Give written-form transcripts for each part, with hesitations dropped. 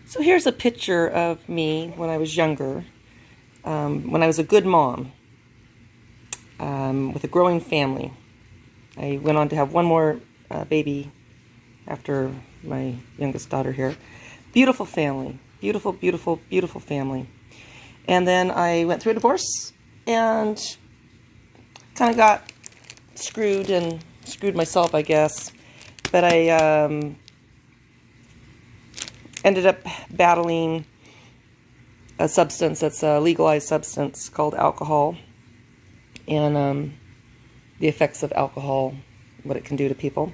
So here's a picture of me when I was younger, when I was a good mom, with a growing family. I went on to have one more baby after my youngest daughter here. Beautiful family. Beautiful, beautiful, beautiful family. And then I went through a divorce and kind of got screwed and screwed myself, I guess. But I ended up battling a substance that's a legalized substance called alcohol, and the effects of alcohol, what it can do to people.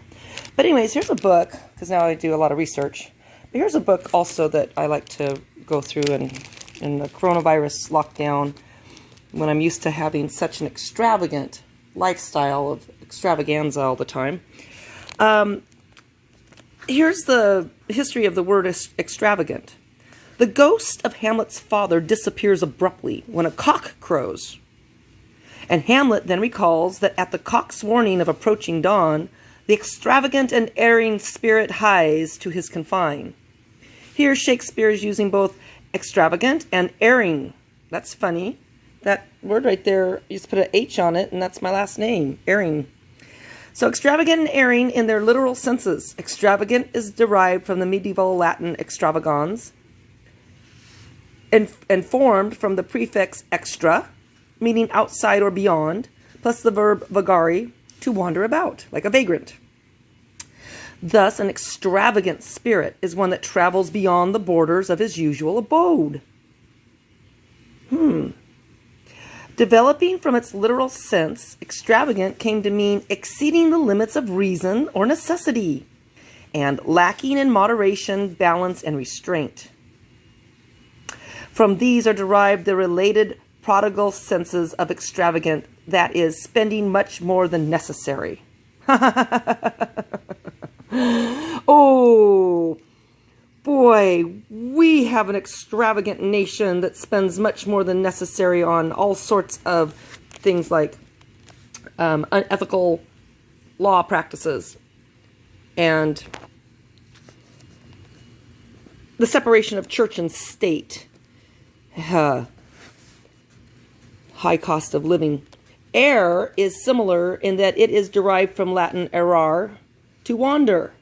But anyways, here's a book, because now I do a lot of research. But here's a book also that I like to go through in the coronavirus lockdown, when I'm used to having such an extravagant lifestyle of extravaganza all the time. Here's the history of the word extravagant. The ghost of Hamlet's father disappears abruptly when a cock crows. And Hamlet then recalls that at the cock's warning of approaching dawn, the extravagant and erring spirit hies to his confine. Here Shakespeare is using both extravagant and erring. That's funny. That word right there, you just put an H on it, and that's my last name, erring. So extravagant and erring in their literal senses. Extravagant is derived from the medieval Latin extravagans and formed from the prefix extra, meaning outside or beyond, plus the verb vagare, to wander about, like a vagrant. Thus, an extravagant spirit is one that travels beyond the borders of his usual abode. Developing from its literal sense, extravagant came to mean exceeding the limits of reason or necessity, and lacking in moderation, balance, and restraint. From these are derived the related prodigal senses of extravagant, that is, spending much more than necessary. Oh, boy, we have an extravagant nation that spends much more than necessary on all sorts of things like unethical law practices and the separation of church and state, high cost of living. Err is similar in that it is derived from Latin errar, to wander.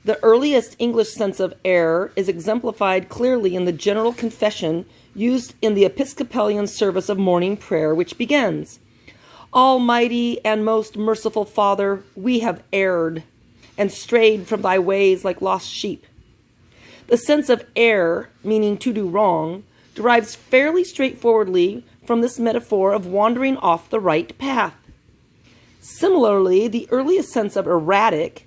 The earliest English sense of error is exemplified clearly in the general confession used in the Episcopalian service of morning prayer, which begins, "Almighty and most merciful Father, we have erred and strayed from thy ways like lost sheep." The sense of err, meaning to do wrong, derives fairly straightforwardly from this metaphor of wandering off the right path. Similarly, the earliest sense of erratic,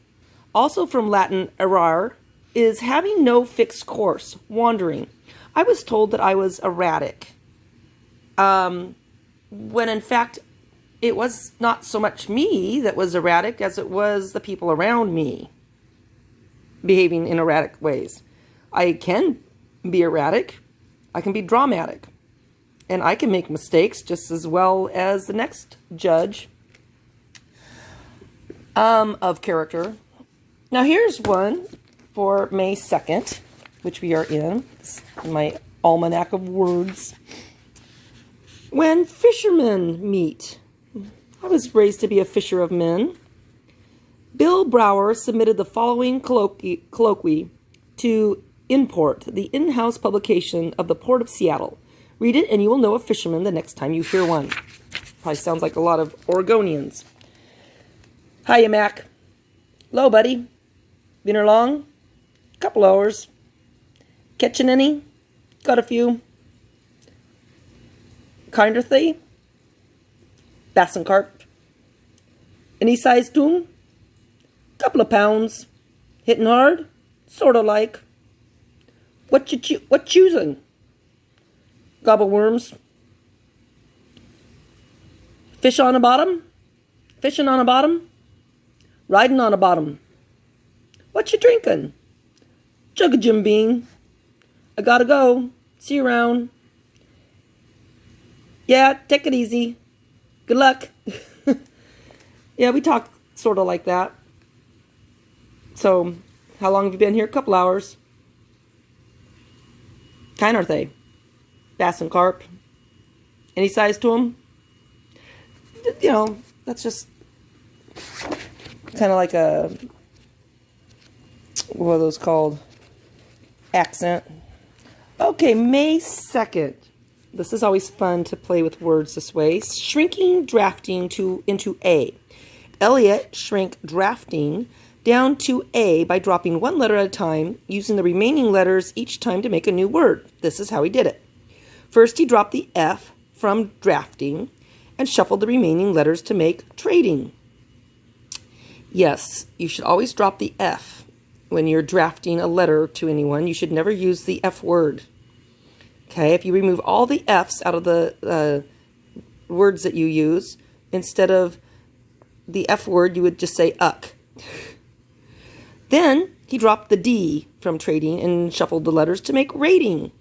also from Latin errar, is having no fixed course, wandering. I was told that I was erratic, when in fact it was not so much me that was erratic as it was the people around me behaving in erratic ways. I can be erratic, I can be dramatic, and I can make mistakes just as well as the next judge of character. Now here's one for May 2nd, which we are in my almanac of words. When fishermen meet. I was raised to be a fisher of men. Bill Brower submitted the following colloquy to Import, the in-house publication of the Port of Seattle. Read it and you will know a fisherman the next time you hear one. Probably sounds like a lot of Oregonians. Hiya, Mac. Hello, buddy. Been here long? Couple hours. Catching any? Got a few. Kinder thing? Bass and carp. Any size tune? Couple of pounds. Hitting hard? Sorta like. What choosing? Gobble worms. Fish on a bottom? Fishing on a bottom? Riding on a bottom. What you drinking? Jug of Jim Beam. I gotta go. See you around. Yeah, take it easy. Good luck. Yeah, we talk sort of like that. So, how long have you been here? A couple hours. kind are they? Bass and carp? Any size to them? You know, that's just kind of like a, what are those called? Accent. Okay, May 2nd. This is always fun to play with words this way. Shrinking drafting into A. Elliot shrank drafting down to A by dropping one letter at a time, using the remaining letters each time to make a new word. This is how he did it. First, he dropped the F from drafting and shuffled the remaining letters to make trading. Yes, you should always drop the F when you're drafting a letter to anyone. You should never use the F word. Okay, if you remove all the F's out of the words that you use, instead of the F word, you would just say uck. Then he dropped the D from trading and shuffled the letters to make rating.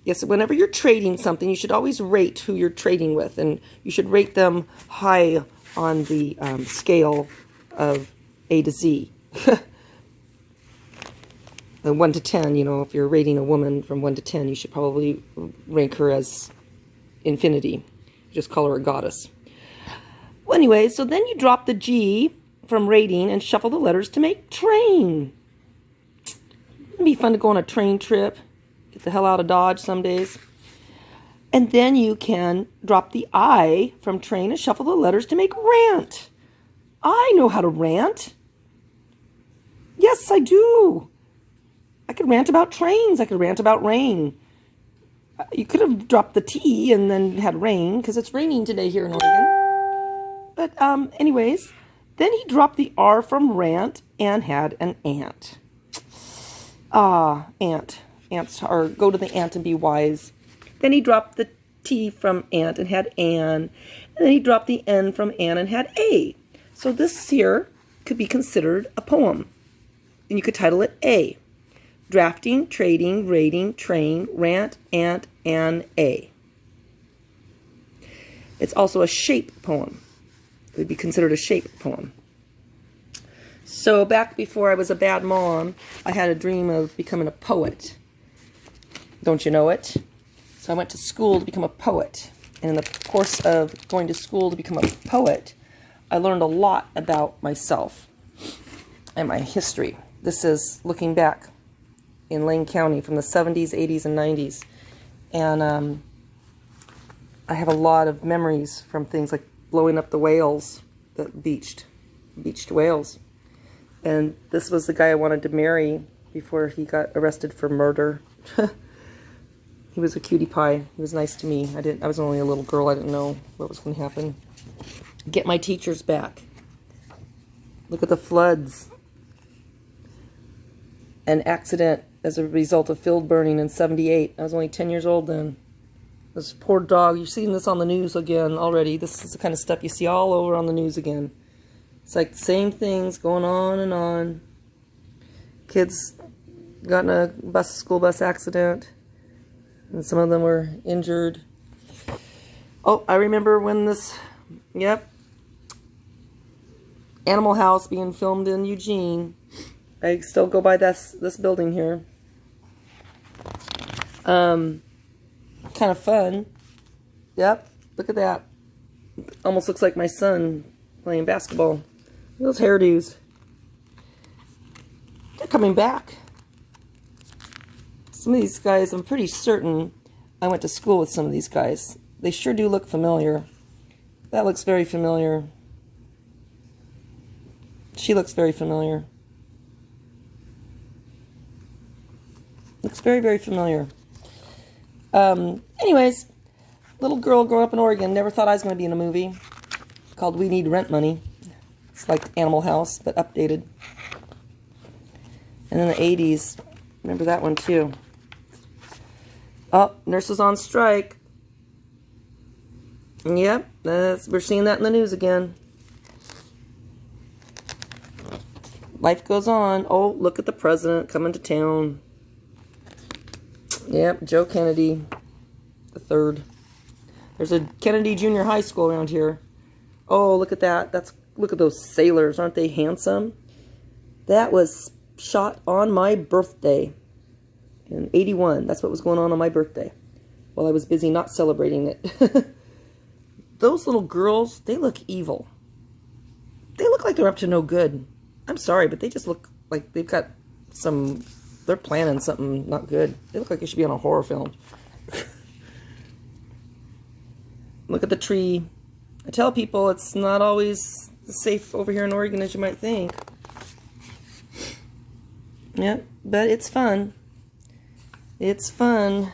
Yes, whenever you're trading something, you should always rate who you're trading with, and you should rate them high on the scale of A to Z. 1 to 10, you know, if you're rating a woman from 1 to 10, you should probably rank her as infinity. Just call her a goddess. Well, anyway, so then you drop the G from rating and shuffle the letters to make train. It'd be fun to go on a train trip. Get the hell out of Dodge some days. And then you can drop the I from train and shuffle the letters to make rant. I know how to rant. Yes, I do. I could rant about trains. I could rant about rain. You could have dropped the T and then had rain, because it's raining today here in Oregon. But anyways, then he dropped the R from rant and had an ant. Ant. Ants are, go to the ant and be wise. Then he dropped the T from ant and had an. And then he dropped the N from an and had a. So this here could be considered a poem. And you could title it A. Drafting, trading, rating, train, rant, ant, and A. It's also a shape poem. It would be considered a shape poem. So back before I was a bad mom, I had a dream of becoming a poet. Don't you know it? So I went to school to become a poet. And in the course of going to school to become a poet, I learned a lot about myself and my history. This is looking back in Lane County from the 70s, 80s, and 90s. And I have a lot of memories from things like blowing up the whales that beached whales. And this was the guy I wanted to marry before he got arrested for murder. He was a cutie pie. He was nice to me. I was only a little girl. I didn't know what was going to happen. Get my teachers back. Look at the floods. An accident as a result of field burning in 78. I was only 10 years old then. This poor dog. You're seeing this on the news again already. This is the kind of stuff you see all over on the news again. It's like the same things going on and on. Kids got in a school bus accident. And some of them were injured. Oh, I remember when this, Animal House being filmed in Eugene. I still go by this building here. Kind of fun. Yep, look at that. Almost looks like my son playing basketball. Those hairdos. They're coming back. Some of these guys, I'm pretty certain I went to school with some of these guys. They sure do look familiar. That looks very familiar. She looks very familiar. Looks very, very familiar. Anyways, little girl growing up in Oregon, never thought I was going to be in a movie called We Need Rent Money. It's like Animal House, but updated. And in the 80s, remember that one too. Oh, nurses on strike. Yep, we're seeing that in the news again. Life goes on. Oh, look at the president coming to town. Yep, Joe Kennedy the third. There's a Kennedy Junior High School around here. Oh, look at that. Look at those sailors. Aren't they handsome? That was shot on my birthday. And 81, that's what was going on my birthday, while I was busy not celebrating it. Those little girls, they look evil. They look like they're up to no good. I'm sorry, but they just look like they've got some, they're planning something not good. They look like they should be on a horror film. Look at the tree. I tell people it's not always as safe over here in Oregon as you might think. Yeah, but it's fun. It's fun.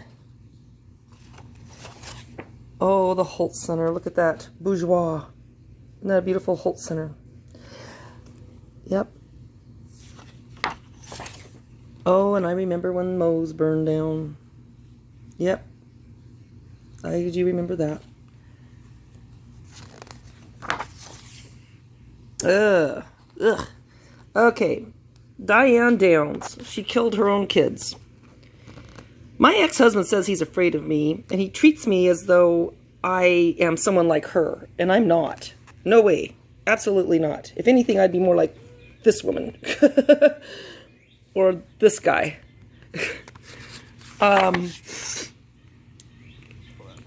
Oh, the Holt Center. Look at that. Bourgeois. Isn't that a beautiful Holt Center? Yep. Oh, and I remember when Moe's burned down. Yep. I do remember that. Ugh. Okay. Diane Downs. She killed her own kids. My ex-husband says he's afraid of me, and he treats me as though I am someone like her, and I'm not. No way. Absolutely not. If anything, I'd be more like this woman. Or this guy.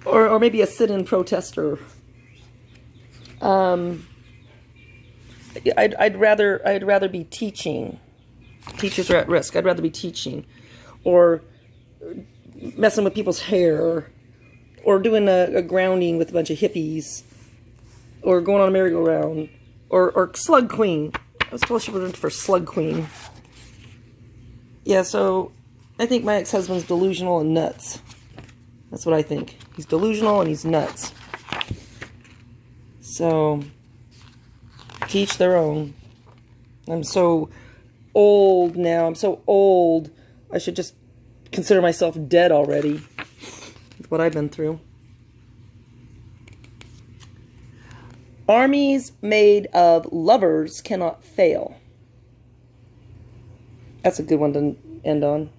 Or maybe a sit-in protester. I'd rather be teaching. Teachers are at risk. I'd rather be teaching, or messing with people's hair, or doing a grounding with a bunch of hippies, or going on a merry-go-round, or slug queen. I was told she went for slug queen. Yeah, so I think my ex-husband's delusional and nuts. That's what I think. He's delusional and he's nuts. So, teach their own. I'm so old now. I'm so old. I should just consider myself dead already. With what I've been through. Armies made of lovers cannot fail. That's a good one to end on.